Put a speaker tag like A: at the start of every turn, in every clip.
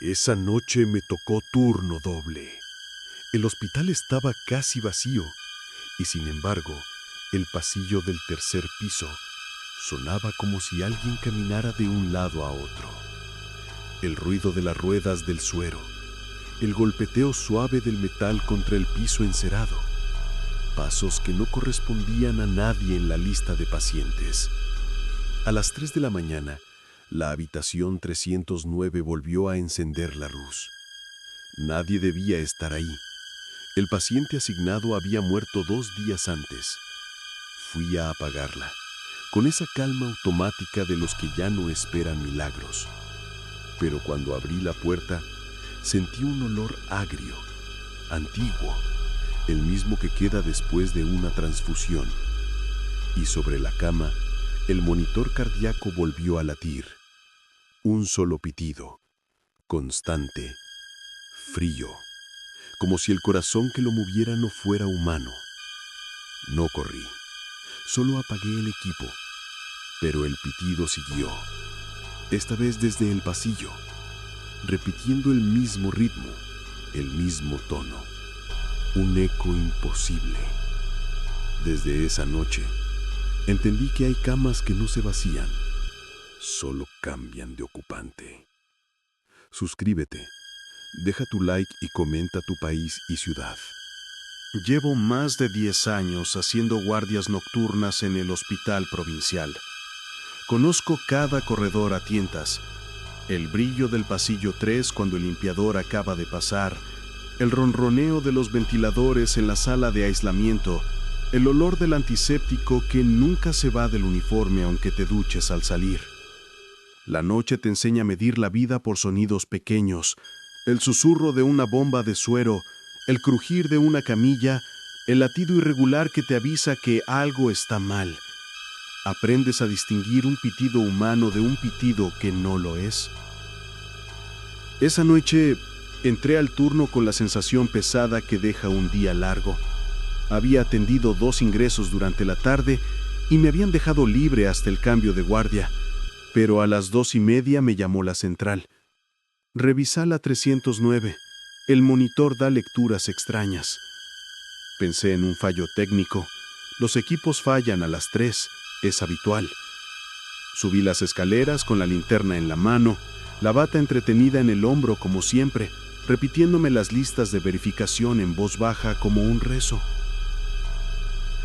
A: Esa noche me tocó turno doble. El hospital estaba casi vacío y sin embargo, el pasillo del tercer piso sonaba como si alguien caminara de un lado a otro. El ruido de las ruedas del suero, el golpeteo suave del metal contra el piso encerado, pasos que no correspondían a nadie en la lista de pacientes. A las 3 de la mañana, la habitación 309 volvió a encender la luz. Nadie debía estar ahí. El paciente asignado había muerto 2 días antes. Fui a apagarla, con esa calma automática de los que ya no esperan milagros. Pero cuando abrí la puerta, sentí un olor agrio, antiguo, el mismo que queda después de una transfusión. Y sobre la cama, el monitor cardíaco volvió a latir. Un solo pitido, constante, frío, como si el corazón que lo moviera no fuera humano. No corrí, solo apagué el equipo, pero el pitido siguió, esta vez desde el pasillo, repitiendo el mismo ritmo, el mismo tono, un eco imposible. Desde esa noche, entendí que hay camas que no se vacían, solo cambian de ocupante. Suscríbete, deja tu like y comenta tu país y ciudad.
B: Llevo más de 10 años haciendo guardias nocturnas en el hospital provincial. Conozco cada corredor a tientas. El brillo del pasillo 3 cuando el limpiador acaba de pasar, el ronroneo de los ventiladores en la sala de aislamiento, el olor del antiséptico que nunca se va del uniforme aunque te duches al salir. La noche te enseña a medir la vida por sonidos pequeños, el susurro de una bomba de suero, el crujir de una camilla, el latido irregular que te avisa que algo está mal. Aprendes a distinguir un pitido humano de un pitido que no lo es. Esa noche entré al turno con la sensación pesada que deja un día largo. Había atendido 2 ingresos durante la tarde y me habían dejado libre hasta el cambio de guardia, pero a las 2:30 me llamó la central. Revisa la 309. El monitor da lecturas extrañas. Pensé en un fallo técnico. Los equipos fallan a las 3, es habitual. Subí las escaleras con la linterna en la mano, la bata entretenida en el hombro como siempre, repitiéndome las listas de verificación en voz baja como un rezo.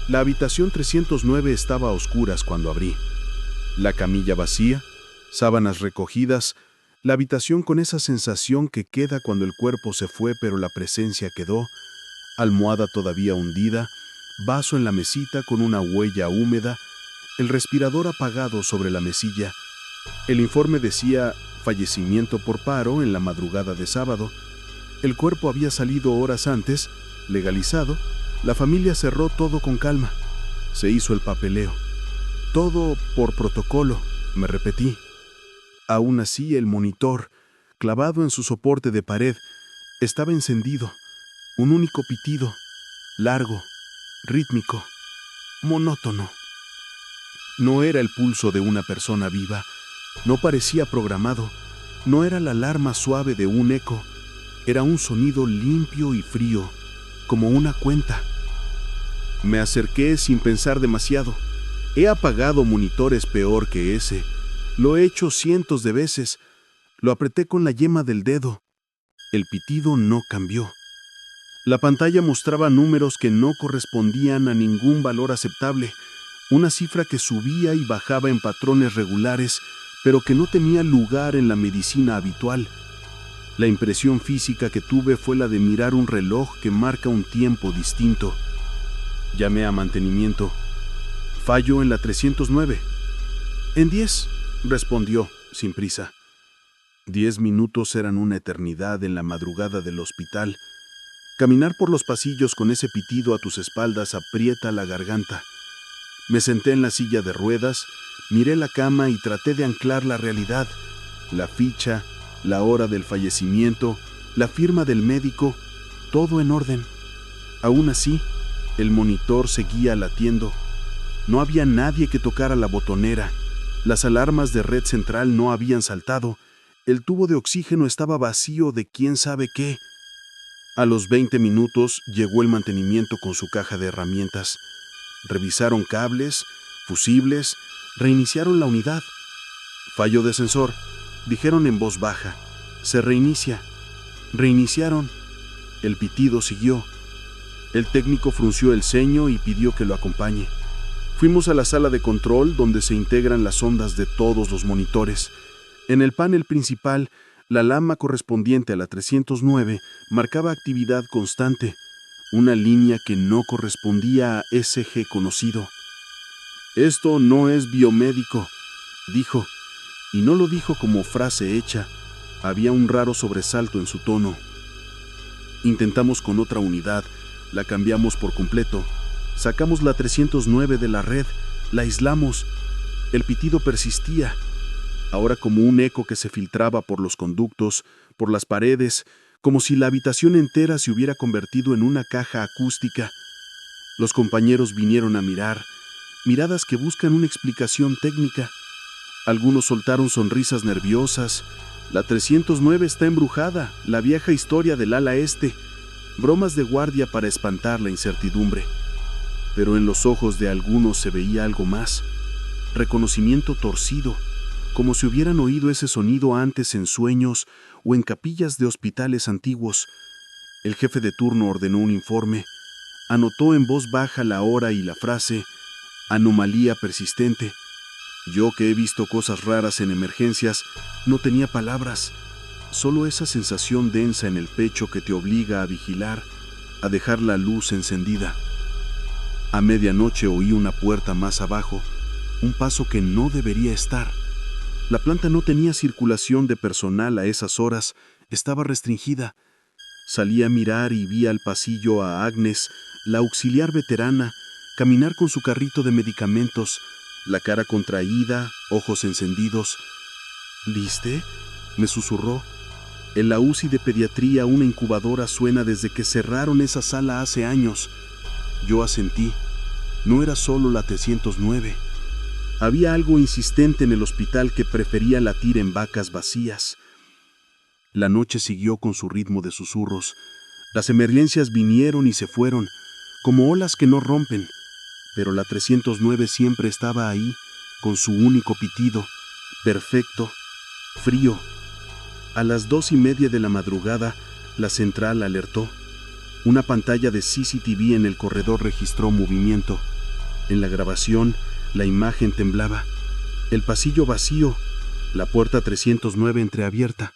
B: La habitación 309 estaba a oscuras cuando abrí. La camilla vacía, sábanas recogidas, la habitación con esa sensación que queda cuando el cuerpo se fue pero la presencia quedó, almohada todavía hundida, vaso en la mesita con una huella húmeda, el respirador apagado sobre la mesilla. El informe decía fallecimiento por paro en la madrugada de sábado. El cuerpo había salido horas antes, legalizado. La familia cerró todo con calma. Se hizo el papeleo. Todo por protocolo, me repetí. Aún así, el monitor, clavado en su soporte de pared, estaba encendido. Un único pitido, largo, rítmico, monótono. No era el pulso de una persona viva, no parecía programado, no era la alarma suave de un eco, era un sonido limpio y frío, como una cuenta. Me acerqué sin pensar demasiado. He apagado monitores peor que ese. Lo he hecho cientos de veces. Lo apreté con la yema del dedo. El pitido no cambió. La pantalla mostraba números que no correspondían a ningún valor aceptable, una cifra que subía y bajaba en patrones regulares, pero que no tenía lugar en la medicina habitual. La impresión física que tuve fue la de mirar un reloj que marca un tiempo distinto. Llamé a mantenimiento. Fallo en la 309. En 10, respondió, sin prisa. 10 minutos eran una eternidad en la madrugada del hospital. Caminar por los pasillos con ese pitido a tus espaldas aprieta la garganta. Me senté en la silla de ruedas, miré la cama y traté de anclar la realidad, la ficha, la hora del fallecimiento, la firma del médico, todo en orden. Aún así, el monitor seguía latiendo. No había nadie que tocara la botonera. Las alarmas de red central no habían saltado. El tubo de oxígeno estaba vacío de quién sabe qué. A los 20 minutos llegó el mantenimiento con su caja de herramientas. Revisaron cables, fusibles, reiniciaron la unidad. Fallo de sensor, dijeron en voz baja. Se reinicia. Reiniciaron. El pitido siguió. El técnico frunció el ceño y pidió que lo acompañe. Fuimos a la sala de control donde se integran las ondas de todos los monitores. En el panel principal, la lama correspondiente a la 309 marcaba actividad constante, una línea que no correspondía a SG conocido. «Esto no es biomédico», dijo, y no lo dijo como frase hecha. Había un raro sobresalto en su tono. Intentamos con otra unidad, la cambiamos por completo. Sacamos la 309 de la red, la aislamos. El pitido persistía, ahora como un eco que se filtraba por los conductos, por las paredes, como si la habitación entera se hubiera convertido en una caja acústica. Los compañeros vinieron a mirar, miradas que buscan una explicación técnica. Algunos soltaron sonrisas nerviosas. La 309 está embrujada, la vieja historia del ala este. Bromas de guardia para espantar la incertidumbre. Pero en los ojos de algunos se veía algo más. Reconocimiento torcido, como si hubieran oído ese sonido antes en sueños o en capillas de hospitales antiguos. El jefe de turno ordenó un informe. Anotó en voz baja la hora y la frase «anomalía persistente». Yo, que he visto cosas raras en emergencias, no tenía palabras, solo esa sensación densa en el pecho que te obliga a vigilar, a dejar la luz encendida. A medianoche oí una puerta más abajo, un paso que no debería estar. La planta no tenía circulación de personal a esas horas, estaba restringida. Salí a mirar y vi al pasillo a Agnes, la auxiliar veterana, caminar con su carrito de medicamentos, la cara contraída, ojos encendidos. «¿Liste?», me susurró. En la UCI de pediatría una incubadora suena desde que cerraron esa sala hace años. Yo asentí. No era solo la 309. Había algo insistente en el hospital que prefería latir en vacas vacías. La noche siguió con su ritmo de susurros. Las emergencias vinieron y se fueron, como olas que no rompen. Pero la 309 siempre estaba ahí, con su único pitido, perfecto, frío. A las 2:30 de la madrugada, la central alertó. Una pantalla de CCTV en el corredor registró movimiento. En la grabación, la imagen temblaba. El pasillo vacío, la puerta 309 entreabierta,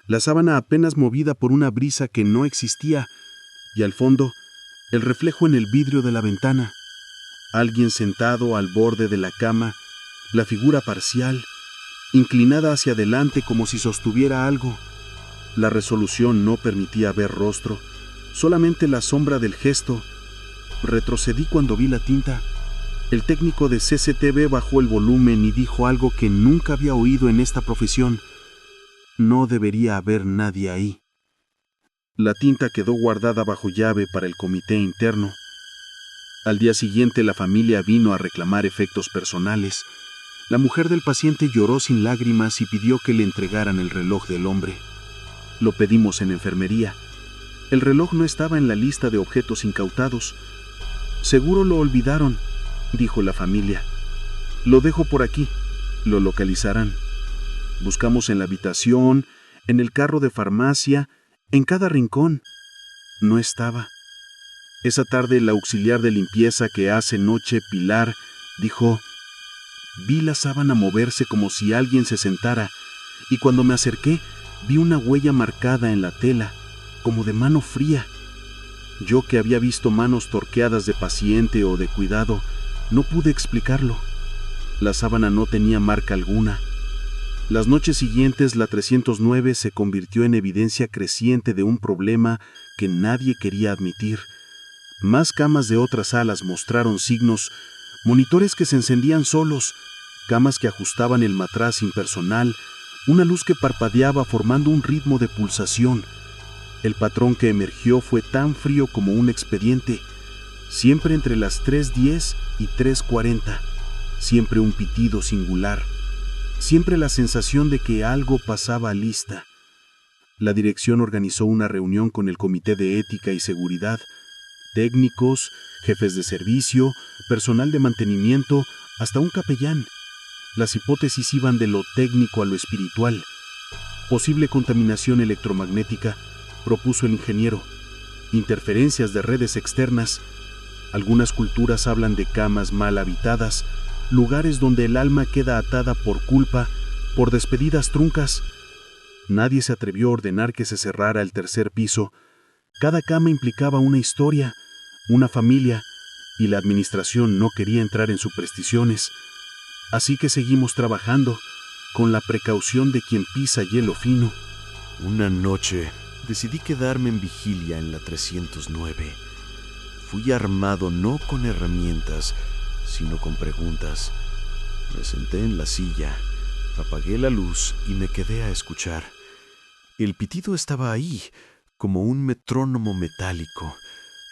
B: la sábana apenas movida por una brisa que no existía, y al fondo, el reflejo en el vidrio de la ventana. Alguien sentado al borde de la cama, la figura parcial, inclinada hacia adelante como si sostuviera algo. La resolución no permitía ver rostro, solamente la sombra del gesto. Retrocedí cuando vi la tinta. El técnico de CCTV bajó el volumen y dijo algo que nunca había oído en esta profesión. No debería haber nadie ahí. La tinta quedó guardada bajo llave para el comité interno. Al día siguiente la familia vino a reclamar efectos personales. La mujer del paciente lloró sin lágrimas y pidió que le entregaran el reloj del hombre. Lo pedimos en enfermería. El reloj no estaba en la lista de objetos incautados. «Seguro lo olvidaron», dijo la familia. «Lo dejo por aquí, lo localizarán». Buscamos en la habitación, en el carro de farmacia, en cada rincón. No estaba. Esa tarde la auxiliar de limpieza que hace noche, Pilar, dijo: «Vi la sábana moverse como si alguien se sentara, y cuando me acerqué, vi una huella marcada en la tela, como de mano fría». Yo, que había visto manos torqueadas de paciente o de cuidado, no pude explicarlo. La sábana no tenía marca alguna. Las noches siguientes, la 309 se convirtió en evidencia creciente de un problema que nadie quería admitir. Más camas de otras salas mostraron signos, monitores que se encendían solos, camas que ajustaban el matraz impersonal, una luz que parpadeaba formando un ritmo de pulsación. El patrón que emergió fue tan frío como un expediente, siempre entre las 3:10 y 3:40, siempre un pitido singular. Siempre la sensación de que algo pasaba lista. La dirección organizó una reunión con el Comité de Ética y Seguridad, técnicos, jefes de servicio, personal de mantenimiento, hasta un capellán. Las hipótesis iban de lo técnico a lo espiritual. Posible contaminación electromagnética, propuso el ingeniero. Interferencias de redes externas. Algunas culturas hablan de camas mal habitadas, lugares donde el alma queda atada por culpa, por despedidas truncas. Nadie se atrevió a ordenar que se cerrara el tercer piso. Cada cama implicaba una historia, una familia, y la administración no quería entrar en supersticiones. Así que seguimos trabajando, con la precaución de quien pisa hielo fino.
A: Una noche decidí quedarme en vigilia en la 309. Fui armado no con herramientas, sino con preguntas. Me senté en la silla, apagué la luz y me quedé a escuchar. El pitido estaba ahí, como un metrónomo metálico.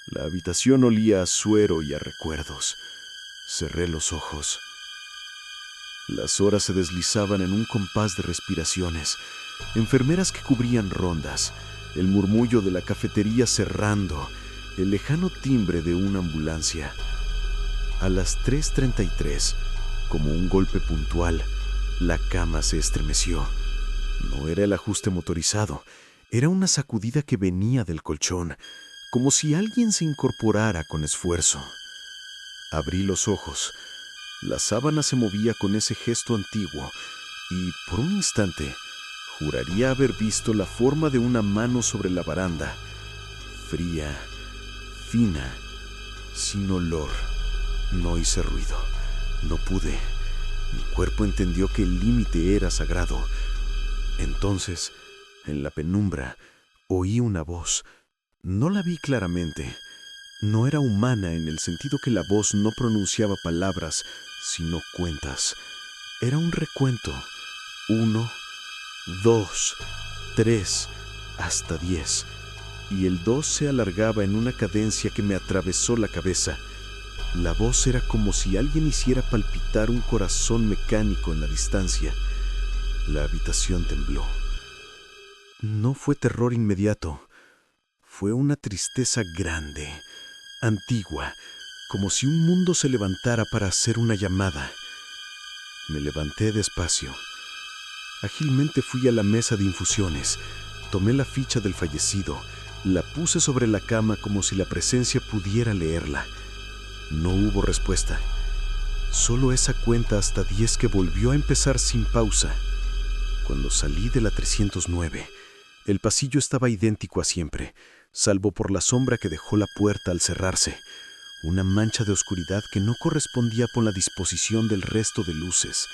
A: La habitación olía a suero y a recuerdos. Cerré los ojos. Las horas se deslizaban en un compás de respiraciones, enfermeras que cubrían rondas, el murmullo de la cafetería cerrando, el lejano timbre de una ambulancia. A las 3:33, como un golpe puntual, la cama se estremeció. No era el ajuste motorizado, era una sacudida que venía del colchón, como si alguien se incorporara con esfuerzo. Abrí los ojos. La sábana se movía con ese gesto antiguo y, por un instante, juraría haber visto la forma de una mano sobre la baranda, fría, fina, sin olor. No hice ruido. No pude. Mi cuerpo entendió que el límite era sagrado. Entonces, en la penumbra, oí una voz. No la vi claramente. No era humana en el sentido que la voz no pronunciaba palabras, sino cuentas. Era un recuento. 1, 2, 3, hasta 10. Y el 2 se alargaba en una cadencia que me atravesó la cabeza. La voz era como si alguien hiciera palpitar un corazón mecánico en la distancia. La habitación tembló. No fue terror inmediato. Fue una tristeza grande, antigua, como si un mundo se levantara para hacer una llamada. Me levanté despacio. Ágilmente fui a la mesa de infusiones, tomé la ficha del fallecido, la puse sobre la cama como si la presencia pudiera leerla. No hubo respuesta. Solo esa cuenta hasta 10 que volvió a empezar sin pausa. Cuando salí de la 309, el pasillo estaba idéntico a siempre, salvo por la sombra que dejó la puerta al cerrarse, una mancha de oscuridad que no correspondía con la disposición del resto de luces.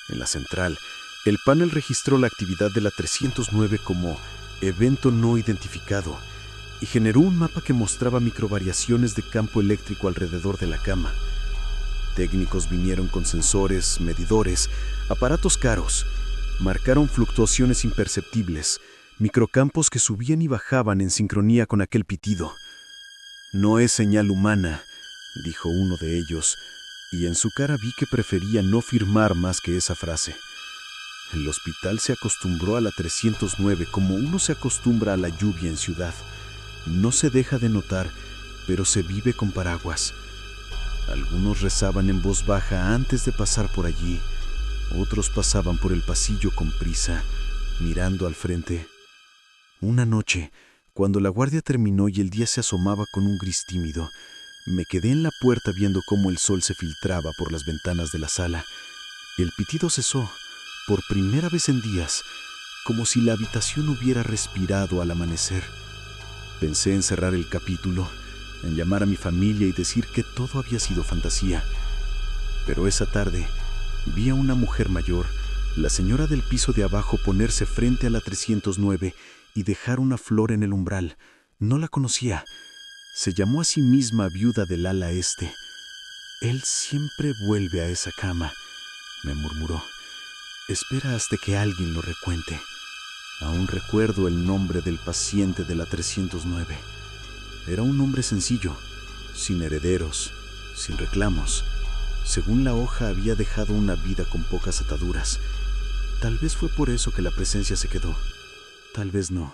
A: En la central, el panel registró la actividad de la 309 como evento no identificado y generó un mapa que mostraba microvariaciones de campo eléctrico alrededor de la cama. Técnicos vinieron con sensores, medidores, aparatos caros. Marcaron fluctuaciones imperceptibles, microcampos que subían y bajaban en sincronía con aquel pitido. «No es señal humana», dijo uno de ellos, y en su cara vi que prefería no firmar más que esa frase. El hospital se acostumbró a la 309 como uno se acostumbra a la lluvia en ciudad. No se deja de notar, pero se vive con paraguas. Algunos rezaban en voz baja antes de pasar por allí. Otros pasaban por el pasillo con prisa, mirando al frente. Una noche, cuando la guardia terminó y el día se asomaba con un gris tímido, me quedé en la puerta viendo cómo el sol se filtraba por las ventanas de la sala. El pitido cesó, por primera vez en días, como si la habitación hubiera respirado al amanecer. Pensé en cerrar el capítulo, en llamar a mi familia y decir que todo había sido fantasía. Pero esa tarde vi a una mujer mayor, la señora del piso de abajo, ponerse frente a la 309 y dejar una flor en el umbral. No la conocía. Se llamó a sí misma viuda del ala este. «Él siempre vuelve a esa cama», me murmuró. «Espera hasta que alguien lo recuente». Aún recuerdo el nombre del paciente de la 309. Era un hombre sencillo, sin herederos, sin reclamos.
C: Según la hoja, había dejado una vida con pocas ataduras. Tal vez fue por eso que la presencia se quedó. Tal vez no.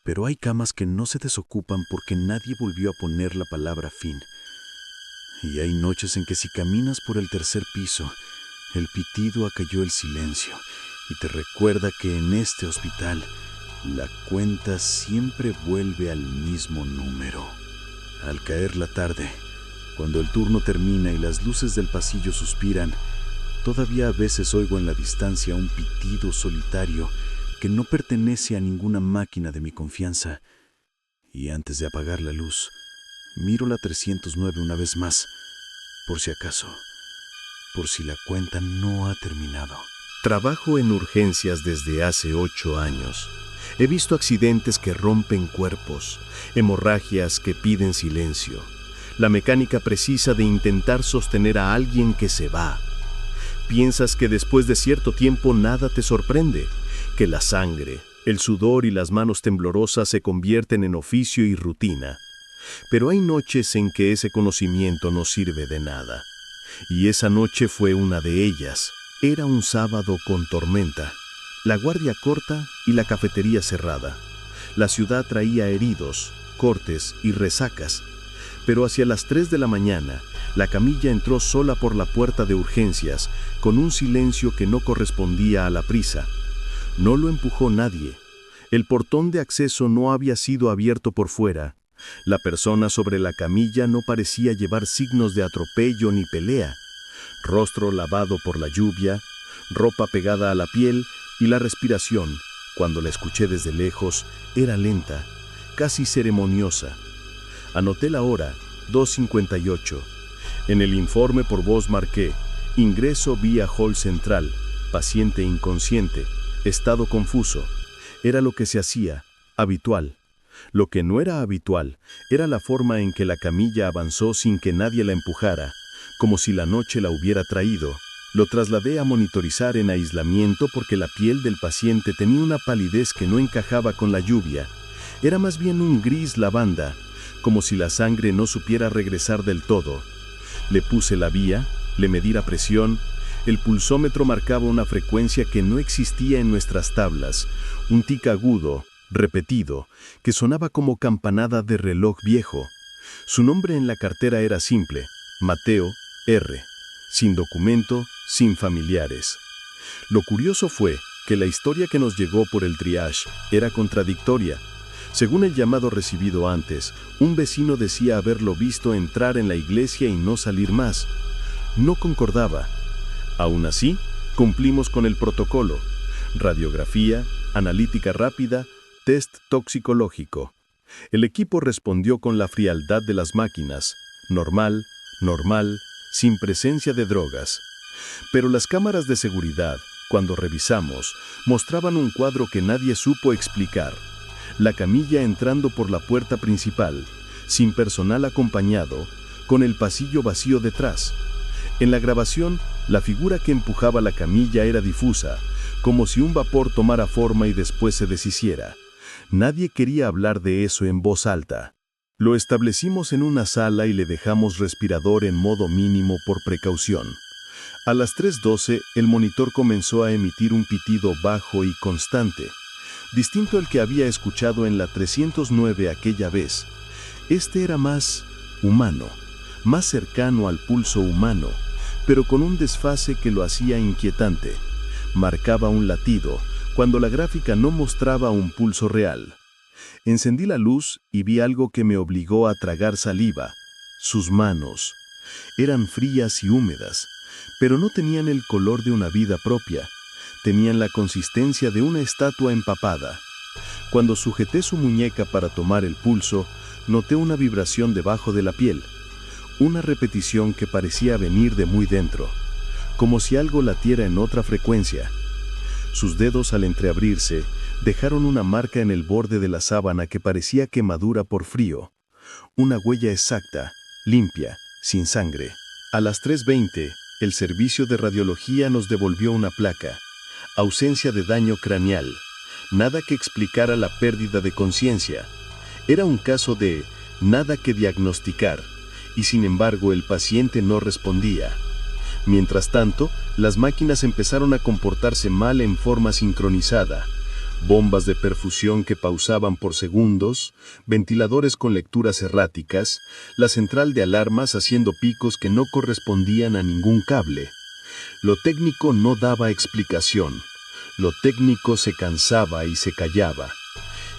C: Pero hay camas que no se desocupan porque nadie volvió a poner la palabra fin. Y hay noches en que si caminas por el tercer piso, el pitido acalló el silencio y te recuerda que en este hospital la cuenta siempre vuelve al mismo número. Al caer la tarde, cuando el turno termina y las luces del pasillo suspiran, todavía a veces oigo en la distancia un pitido solitario que no pertenece a ninguna máquina de mi confianza. Y antes de apagar la luz, miro la 309 una vez más, por si acaso, por si la cuenta no ha terminado.
D: Trabajo en urgencias desde hace 8 años. He visto accidentes que rompen cuerpos, hemorragias que piden silencio, la mecánica precisa de intentar sostener a alguien que se va. Piensas que después de cierto tiempo nada te sorprende, que la sangre, el sudor y las manos temblorosas se convierten en oficio y rutina. Pero hay noches en que ese conocimiento no sirve de nada. Y esa noche fue una de ellas. Era un sábado con tormenta, la guardia corta y la cafetería cerrada. La ciudad traía heridos, cortes y resacas. Pero hacia las 3 de la mañana, la camilla entró sola por la puerta de urgencias, con un silencio que no correspondía a la prisa. No lo empujó nadie. El portón de acceso no había sido abierto por fuera. La persona sobre la camilla no parecía llevar signos de atropello ni pelea. Rostro lavado por la lluvia, ropa pegada a la piel y la respiración, cuando la escuché desde lejos, era lenta, casi ceremoniosa. Anoté la hora, 2:58. En el informe por voz marqué: ingreso vía hall central, paciente inconsciente, estado confuso. Era lo que se hacía, habitual. Lo que no era habitual era la forma en que la camilla avanzó sin que nadie la empujara, como si la noche la hubiera traído. Lo trasladé a monitorizar en aislamiento porque la piel del paciente tenía una palidez que no encajaba con la lluvia. Era más bien un gris lavanda, como si la sangre no supiera regresar del todo. Le puse la vía, le medí la presión. El pulsómetro marcaba una frecuencia que no existía en nuestras tablas, un tic agudo, repetido, que sonaba como campanada de reloj viejo. Su nombre en la cartera era simple: Mateo R., sin documento, sin familiares. Lo curioso fue que la historia que nos llegó por el triage era contradictoria. Según el llamado recibido antes, un vecino decía haberlo visto entrar en la iglesia y no salir más. No concordaba. Aún así, cumplimos con el protocolo: radiografía, analítica rápida, test toxicológico. El equipo respondió con la frialdad de las máquinas: normal, normal, sin presencia de drogas. Pero las cámaras de seguridad, cuando revisamos, mostraban un cuadro que nadie supo explicar. La camilla entrando por la puerta principal, sin personal acompañado, con el pasillo vacío detrás. En la grabación, la figura que empujaba la camilla era difusa, como si un vapor tomara forma y después se deshiciera. Nadie quería hablar de eso en voz alta. Lo establecimos en una sala y le dejamos respirador en modo mínimo por precaución. A las 3:12, el monitor comenzó a emitir un pitido bajo y constante, distinto al que había escuchado en la 309 aquella vez. Este era más humano, más cercano al pulso humano, pero con un desfase que lo hacía inquietante. Marcaba un latido, cuando la gráfica no mostraba un pulso real. Encendí la luz y vi algo que me obligó a tragar saliva: sus manos. Eran frías y húmedas, pero no tenían el color de una vida propia. Tenían la consistencia de una estatua empapada. Cuando sujeté su muñeca para tomar el pulso, noté una vibración debajo de la piel, una repetición que parecía venir de muy dentro, como si algo latiera en otra frecuencia. Sus dedos, al entreabrirse, dejaron una marca en el borde de la sábana que parecía quemadura por frío. Una huella exacta, limpia, sin sangre. A las 3:20, el servicio de radiología nos devolvió una placa: ausencia de daño craneal, nada que explicara la pérdida de conciencia. Era un caso de nada que diagnosticar, y sin embargo el paciente no respondía. Mientras tanto, las máquinas empezaron a comportarse mal en forma sincronizada. Bombas de perfusión que pausaban por segundos, ventiladores con lecturas erráticas, la central de alarmas haciendo picos que no correspondían a ningún cable. Lo técnico no daba explicación. Lo técnico se cansaba y se callaba.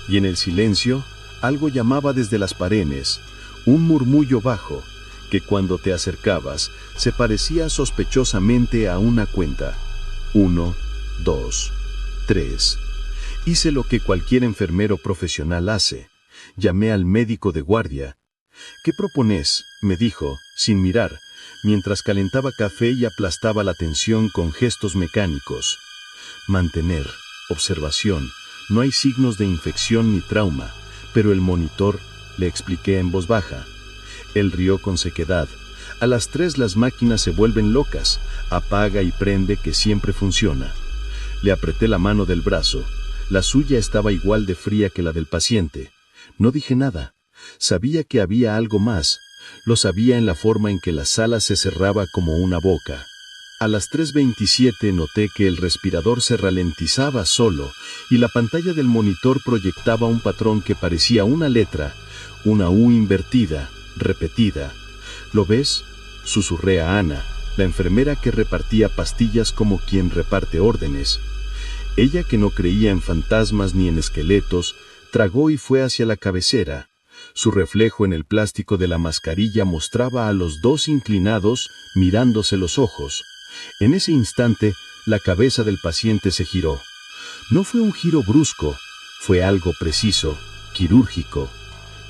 D: Y en el silencio, algo llamaba desde las paredes, un murmullo bajo, que cuando te acercabas se parecía sospechosamente a una cuenta. 1, 2, 3. Hice lo que cualquier enfermero profesional hace. Llamé al médico de guardia. «¿Qué propones?», me dijo, sin mirar, mientras calentaba café y aplastaba la tensión con gestos mecánicos. «Mantener, observación, no hay signos de infección ni trauma, pero el monitor», le expliqué en voz baja. Él rió con sequedad. «A las 3 las máquinas se vuelven locas, apaga y prende que siempre funciona». Le apreté la mano del brazo. La suya estaba igual de fría que la del paciente. No dije nada. Sabía que había algo más. Lo sabía en la forma en que la sala se cerraba como una boca. A las 3:27 noté que el respirador se ralentizaba solo y la pantalla del monitor proyectaba un patrón que parecía una letra, una U invertida, repetida. «¿Lo ves?», susurré a Ana, la enfermera que repartía pastillas como quien reparte órdenes. Ella, que no creía en fantasmas ni en esqueletos, tragó y fue hacia la cabecera. Su reflejo en el plástico de la mascarilla mostraba a los dos inclinados, mirándose los ojos. En ese instante, la cabeza del paciente se giró. No fue un giro brusco, fue algo preciso, quirúrgico.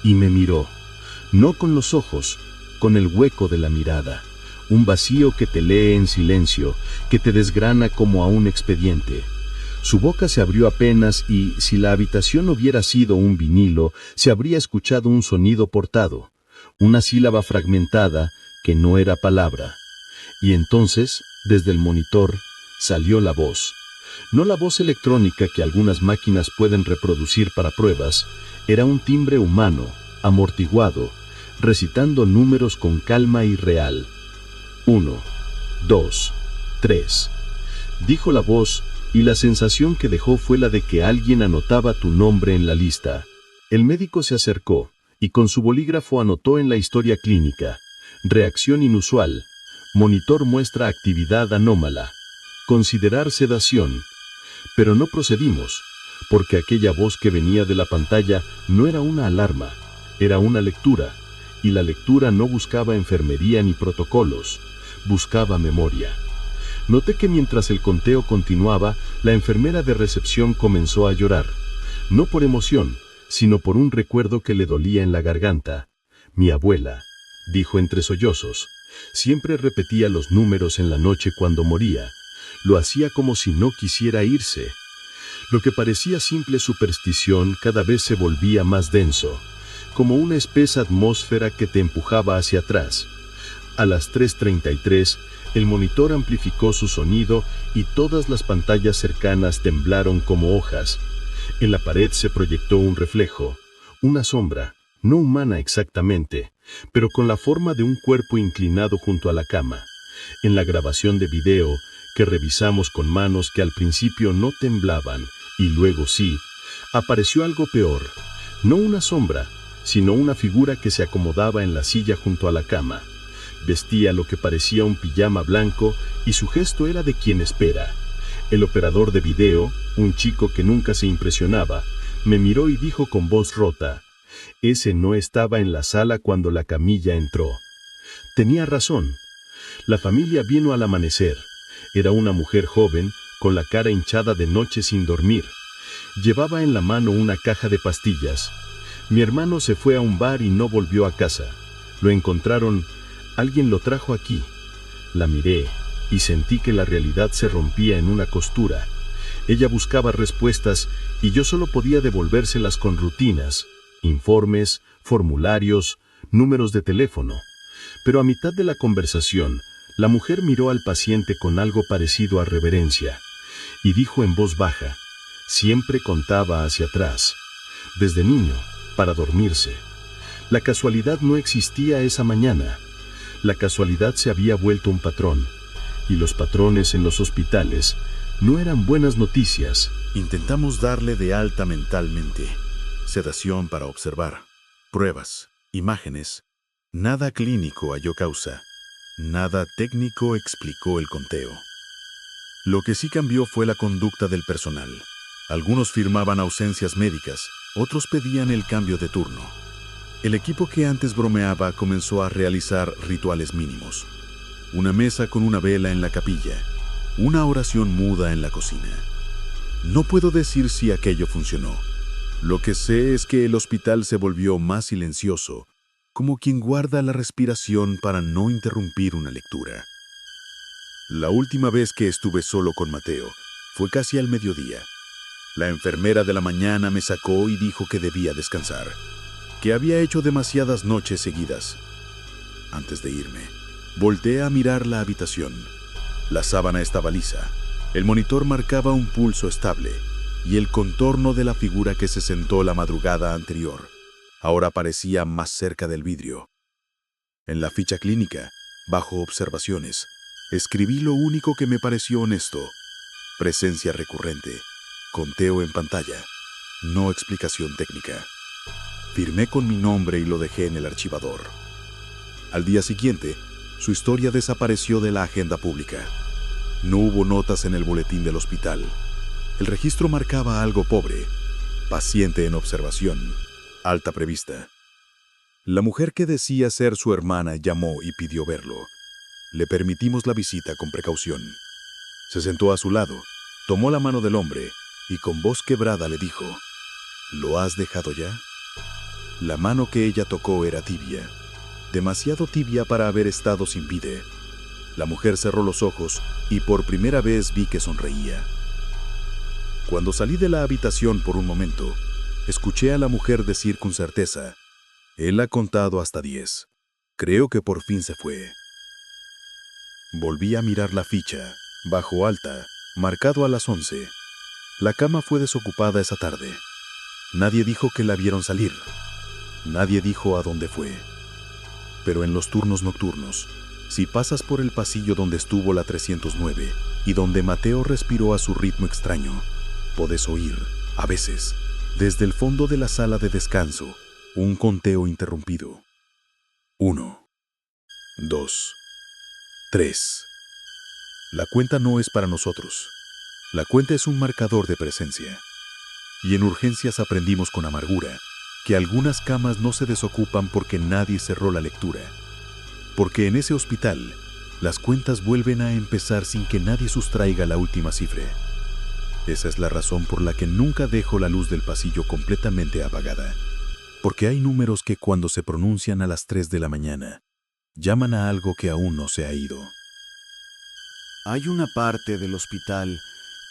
D: Y me miró. No con los ojos, con el hueco de la mirada. Un vacío que te lee en silencio, que te desgrana como a un expediente. Su boca se abrió apenas y, si la habitación hubiera sido un vinilo, se habría escuchado un sonido portado, una sílaba fragmentada que no era palabra. Y entonces, desde el monitor, salió la voz. No la voz electrónica que algunas máquinas pueden reproducir para pruebas, era un timbre humano, amortiguado, recitando números con calma y real. 1, 2, 3. Dijo la voz, y la sensación que dejó fue la de que alguien anotaba tu nombre en la lista. El médico se acercó, y con su bolígrafo anotó en la historia clínica. Reacción inusual. Monitor muestra actividad anómala. Considerar sedación. Pero no procedimos, porque aquella voz que venía de la pantalla no era una alarma, era una lectura, y la lectura no buscaba enfermería ni protocolos, buscaba memoria. Noté que mientras el conteo continuaba, la enfermera de recepción comenzó a llorar, no por emoción, sino por un recuerdo que le dolía en la garganta. «Mi abuela», dijo entre sollozos, siempre repetía los números en la noche cuando moría. Lo hacía como si no quisiera irse. Lo que parecía simple superstición cada vez se volvía más denso, como una espesa atmósfera que te empujaba hacia atrás. A las 3:33, el monitor amplificó su sonido y todas las pantallas cercanas temblaron como hojas. En la pared se proyectó un reflejo, una sombra, no humana exactamente, pero con la forma de un cuerpo inclinado junto a la cama. En la grabación de video, que revisamos con manos que al principio no temblaban, y luego sí, apareció algo peor, no una sombra, sino una figura que se acomodaba en la silla junto a la cama. Vestía lo que parecía un pijama blanco y su gesto era de quien espera. El operador de video, un chico que nunca se impresionaba, me miró y dijo con voz rota: «Ese no estaba en la sala cuando la camilla entró». Tenía razón. La familia vino al amanecer. Era una mujer joven, con la cara hinchada de noche sin dormir. Llevaba en la mano una caja de pastillas. Mi hermano se fue a un bar y no volvió a casa. Lo encontraron. Alguien lo trajo aquí. La miré y sentí que la realidad se rompía en una costura. Ella buscaba respuestas y yo solo podía devolvérselas con rutinas, informes, formularios, números de teléfono. Pero a mitad de la conversación, la mujer miró al paciente con algo parecido a reverencia y dijo en voz baja: «Siempre contaba hacia atrás, desde niño, para dormirse».
A: La casualidad no existía esa mañana. La casualidad se había vuelto un patrón, y los patrones en los hospitales no eran buenas noticias.
B: Intentamos darle de alta mentalmente. Sedación para observar. Pruebas, imágenes. Nada clínico halló causa. Nada técnico explicó el conteo. Lo que sí cambió fue la conducta del personal. Algunos firmaban ausencias médicas, otros pedían el cambio de turno. El equipo que antes bromeaba comenzó a realizar rituales mínimos. Una mesa con una vela en la capilla, una oración muda en la cocina. No puedo decir si aquello funcionó. Lo que sé es que el hospital se volvió más silencioso, como quien guarda la respiración para no interrumpir una lectura. La última vez que estuve solo con Mateo fue casi al mediodía. La enfermera de la mañana me sacó y dijo que debía descansar, que había hecho demasiadas noches seguidas. Antes de irme, volteé a mirar la habitación. La sábana estaba lisa, el monitor marcaba un pulso estable y el contorno de la figura que se sentó la madrugada anterior ahora parecía más cerca del vidrio. En la ficha clínica, bajo observaciones, escribí lo único que me pareció honesto: presencia recurrente, conteo en pantalla, no explicación técnica. Firmé con mi nombre y lo dejé en el archivador. Al día siguiente, su historia desapareció de la agenda pública. No hubo notas en el boletín del hospital. El registro marcaba algo pobre: paciente en observación, alta prevista. La mujer que decía ser su hermana llamó y pidió verlo. Le permitimos la visita con precaución. Se sentó a su lado, tomó la mano del hombre y con voz quebrada le dijo: ¿lo has dejado ya? La mano que ella tocó era tibia, demasiado tibia para haber estado sin vida. La mujer cerró los ojos y por primera vez vi que sonreía. Cuando salí de la habitación por un momento, escuché a la mujer decir con certeza: él ha contado hasta 10. Creo que por fin se fue. Volví a mirar la ficha, bajo alta, marcado a las 11. La cama fue desocupada esa tarde. Nadie dijo que la vieron salir. Nadie dijo a dónde fue. Pero en los turnos nocturnos, si pasas por el pasillo donde estuvo la 309 y donde Mateo respiró a su ritmo extraño, podés oír, a veces, desde el fondo de la sala de descanso, un conteo interrumpido. 1, 2, 3. La cuenta no es para nosotros. La cuenta es un marcador de presencia. Y en urgencias aprendimos con amargura que algunas camas no se desocupan porque nadie cerró la lectura. Porque en ese hospital, las cuentas vuelven a empezar sin que nadie sustraiga la última cifra. Esa es la razón por la que nunca dejo la luz del pasillo completamente apagada. Porque hay números que cuando se pronuncian a las 3 de la mañana, llaman a algo que aún no se ha ido.
C: Hay una parte del hospital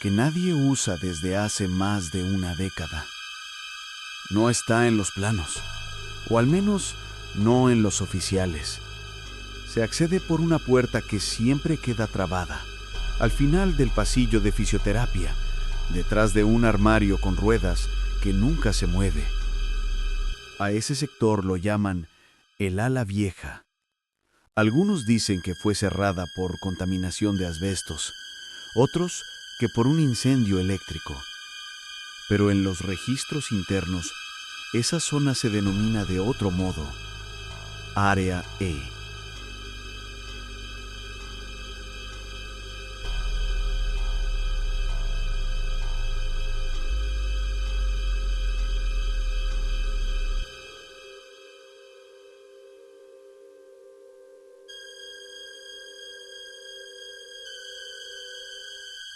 C: que nadie usa desde hace más de una década. No está en los planos, o al menos no en los oficiales. Se accede por una puerta que siempre queda trabada, al final del pasillo de fisioterapia, detrás de un armario con ruedas que nunca se mueve. A ese sector lo llaman el ala vieja. Algunos dicen que fue cerrada por contaminación de asbestos, otros que por un incendio eléctrico. Pero en los registros internos, esa zona se denomina de otro modo: Área E.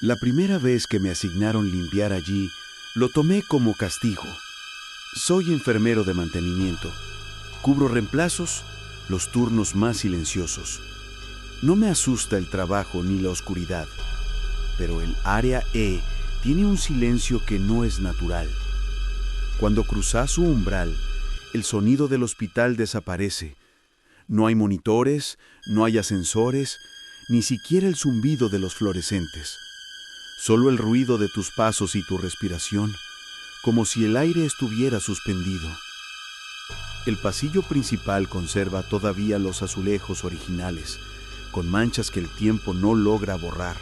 C: La primera vez que me asignaron limpiar allí, lo tomé como castigo. Soy enfermero de mantenimiento. Cubro reemplazos, los turnos más silenciosos. No me asusta el trabajo ni la oscuridad, pero el área E tiene un silencio que no es natural. Cuando cruzas su umbral, el sonido del hospital desaparece. No hay monitores, no hay ascensores, ni siquiera el zumbido de los fluorescentes. Solo el ruido de tus pasos y tu respiración, como si el aire estuviera suspendido. El pasillo principal conserva todavía los azulejos originales, con manchas que el tiempo no logra borrar.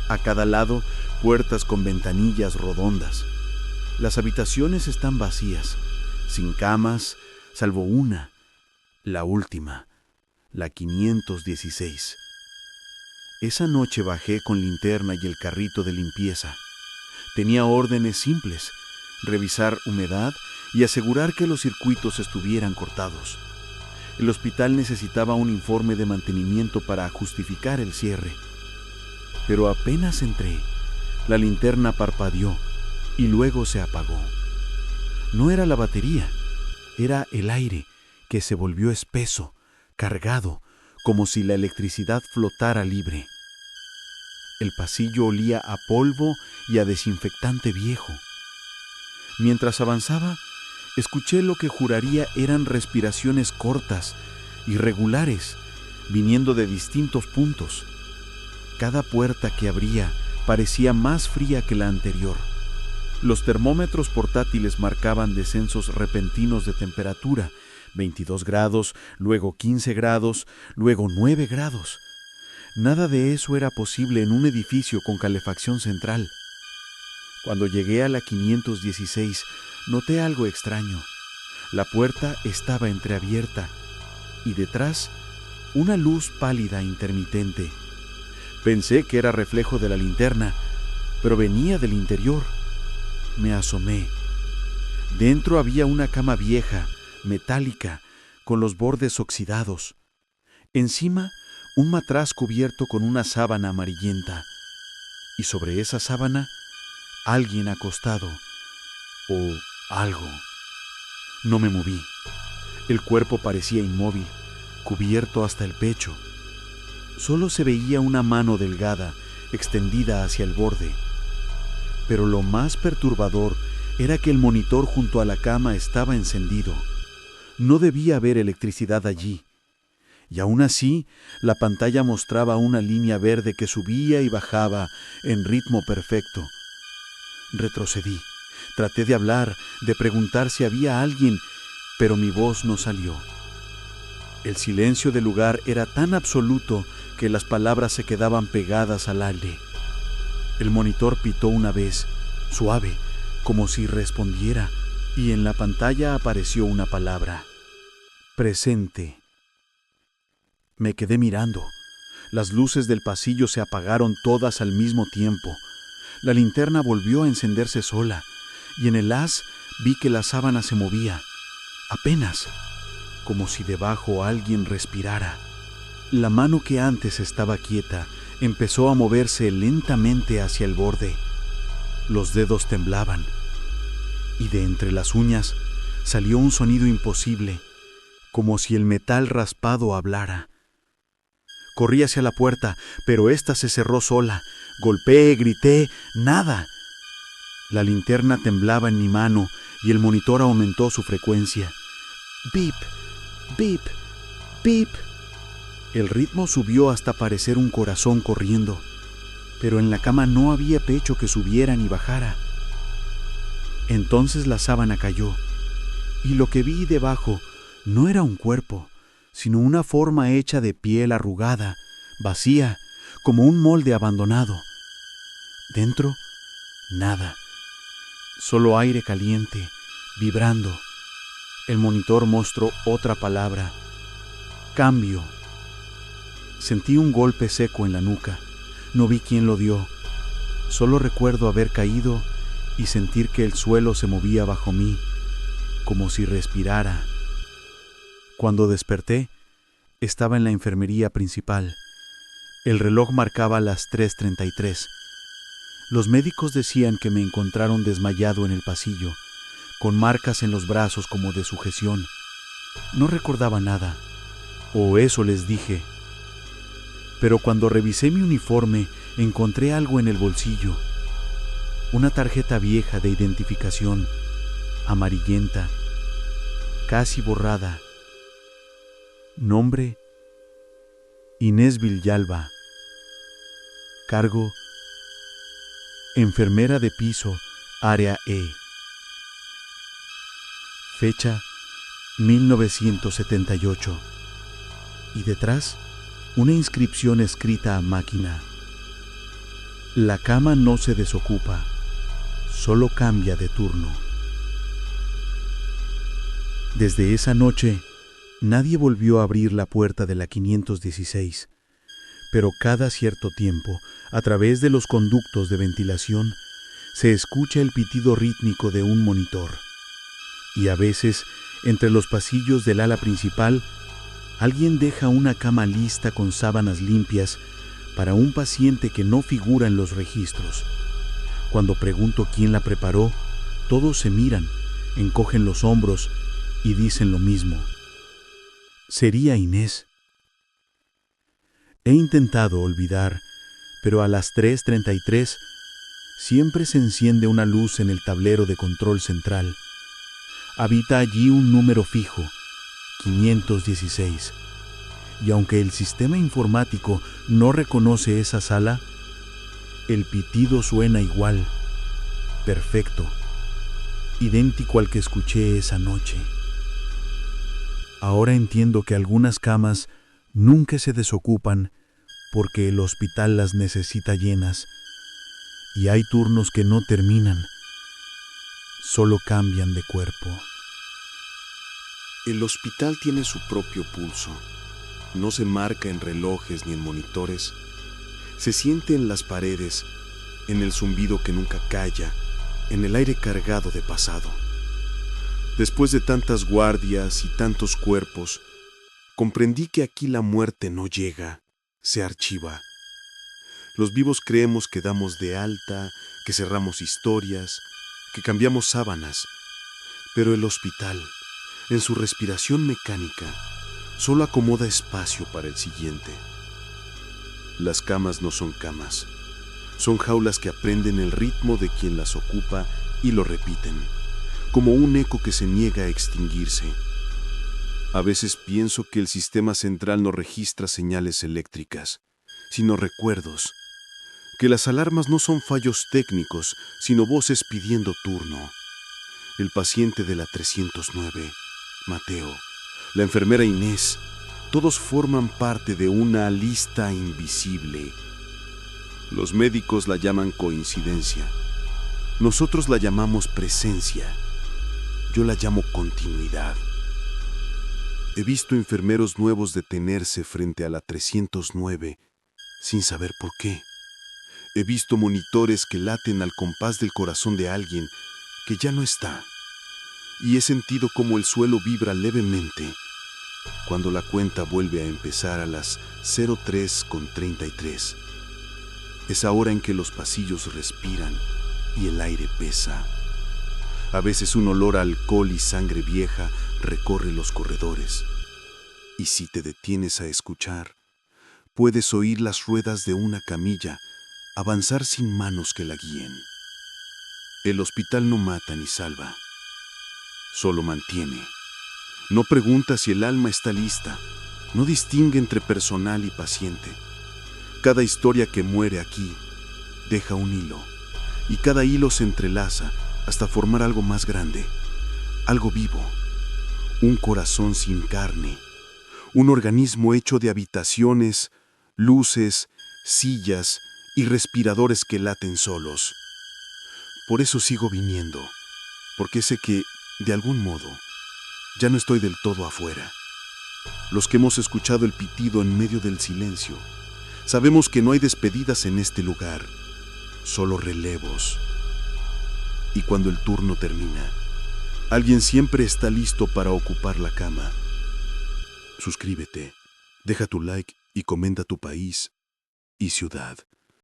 C: A cada lado, puertas con ventanillas redondas. Las habitaciones están vacías, sin camas, salvo una, la última, la 516. Esa noche bajé con linterna y el carrito de limpieza. Tenía órdenes simples: revisar humedad y asegurar que los circuitos estuvieran cortados. El hospital necesitaba un informe de mantenimiento para justificar el cierre. Pero apenas entré, la linterna parpadeó y luego se apagó. No era la batería, era el aire, que se volvió espeso, cargado, como si la electricidad flotara libre. El pasillo olía a polvo y a desinfectante viejo. Mientras avanzaba, escuché lo que juraría eran respiraciones cortas, irregulares, viniendo de distintos puntos. Cada puerta que abría parecía más fría que la anterior. Los termómetros portátiles marcaban descensos repentinos de temperatura: 22 grados, luego 15 grados, luego 9 grados. Nada de eso era posible en un edificio con calefacción central. Cuando llegué a la 516, noté algo extraño. La puerta estaba entreabierta y detrás una luz pálida intermitente. Pensé que era reflejo de la linterna, pero venía del interior. Me asomé. Dentro había una cama vieja, metálica, con los bordes oxidados. Encima, un matraz cubierto con una sábana amarillenta. Y sobre esa sábana, alguien acostado. O algo. No me moví. El cuerpo parecía inmóvil, cubierto hasta el pecho. Solo se veía una mano delgada, extendida hacia el borde. Pero lo más perturbador era que el monitor junto a la cama estaba encendido. No debía haber electricidad allí. Y aún así, la pantalla mostraba una línea verde que subía y bajaba en ritmo perfecto. Retrocedí. Traté de hablar, de preguntar si había alguien, pero mi voz no salió. El silencio del lugar era tan absoluto que las palabras se quedaban pegadas al aire. El monitor pitó una vez, suave, como si respondiera, y en la pantalla apareció una palabra: presente. Me quedé mirando. Las luces del pasillo se apagaron todas al mismo tiempo. La linterna volvió a encenderse sola, y en el haz vi que la sábana se movía, apenas, como si debajo alguien respirara. La mano que antes estaba quieta empezó a moverse lentamente hacia el borde. Los dedos temblaban, y de entre las uñas salió un sonido imposible, como si el metal raspado hablara. Corrí hacia la puerta, pero ésta se cerró sola. Golpeé, grité, nada. La linterna temblaba en mi mano y el monitor aumentó su frecuencia. Bip, bip, bip. El ritmo subió hasta parecer un corazón corriendo, pero en la cama no había pecho que subiera ni bajara. Entonces la sábana cayó, y lo que vi debajo no era un cuerpo, sino una forma hecha de piel arrugada, vacía, como un molde abandonado. Dentro, nada, solo aire caliente, vibrando. El monitor mostró otra palabra: cambio. Sentí un golpe seco en la nuca. No vi quién lo dio. Solo recuerdo haber caído y sentir que el suelo se movía bajo mí, como si respirara. Cuando desperté, estaba en la enfermería principal. El reloj marcaba las 3:33. Los médicos decían que me encontraron desmayado en el pasillo, con marcas en los brazos como de sujeción. No recordaba nada, o eso les dije. Pero cuando revisé mi uniforme, encontré algo en el bolsillo. Una tarjeta vieja de identificación, amarillenta, casi borrada. Nombre: Inés Villalba. Cargo: enfermera de piso, área E. Fecha: 1978. Y detrás, una inscripción escrita a máquina. La cama no se desocupa, solo cambia de turno. Desde esa noche, nadie volvió a abrir la puerta de la 516, pero cada cierto tiempo, a través de los conductos de ventilación, se escucha el pitido rítmico de un monitor. Y a veces, entre los pasillos del ala principal, alguien deja una cama lista con sábanas limpias para un paciente que no figura en los registros. Cuando pregunto quién la preparó, todos se miran, encogen los hombros y dicen lo mismo. Sería Inés. He intentado olvidar, pero a las 3:33 siempre se enciende una luz en el tablero de control central. Habita allí un número fijo, 516. Y aunque el sistema informático no reconoce esa sala, el pitido suena igual, perfecto, idéntico al que escuché esa noche. Ahora entiendo que algunas camas nunca se desocupan porque el hospital las necesita llenas, y hay turnos que no terminan, solo cambian de cuerpo.
B: El hospital tiene su propio pulso. No se marca en relojes ni en monitores. Se siente en las paredes, en el zumbido que nunca calla, en el aire cargado de pasado. Después de tantas guardias y tantos cuerpos, comprendí que aquí la muerte no llega, se archiva. Los vivos creemos que damos de alta, que cerramos historias, que cambiamos sábanas, pero el hospital, en su respiración mecánica, solo acomoda espacio para el siguiente. Las camas no son camas, son jaulas que aprenden el ritmo de quien las ocupa y lo repiten, como un eco que se niega a extinguirse. A veces pienso que el sistema central no registra señales eléctricas, sino recuerdos, que las alarmas no son fallos técnicos, sino voces pidiendo turno. El paciente de la 309, Mateo, la enfermera Inés, todos forman parte de una lista invisible. Los médicos la llaman coincidencia. Nosotros la llamamos presencia. Yo la llamo continuidad. He visto enfermeros nuevos detenerse frente a la 309 sin saber por qué. He visto monitores que laten al compás del corazón de alguien que ya no está. Y he sentido cómo el suelo vibra levemente cuando la cuenta vuelve a empezar a las 03:33. Es ahora en que los pasillos respiran y el aire pesa. A veces un olor a alcohol y sangre vieja recorre los corredores. Y si te detienes a escuchar, puedes oír las ruedas de una camilla avanzar sin manos que la guíen. El hospital no mata ni salva, solo mantiene. No pregunta si el alma está lista, no distingue entre personal y paciente. Cada historia que muere aquí deja un hilo, y cada hilo se entrelaza hasta formar algo más grande, algo vivo, un corazón sin carne, un organismo hecho de habitaciones, luces, sillas y respiradores que laten solos. Por eso sigo viniendo, porque sé que, de algún modo, ya no estoy del todo afuera. Los que hemos escuchado el pitido en medio del silencio, sabemos que no hay despedidas en este lugar, solo relevos. Y cuando el turno termina, alguien siempre está listo para ocupar la cama. Suscríbete, deja tu like y comenta tu país y ciudad.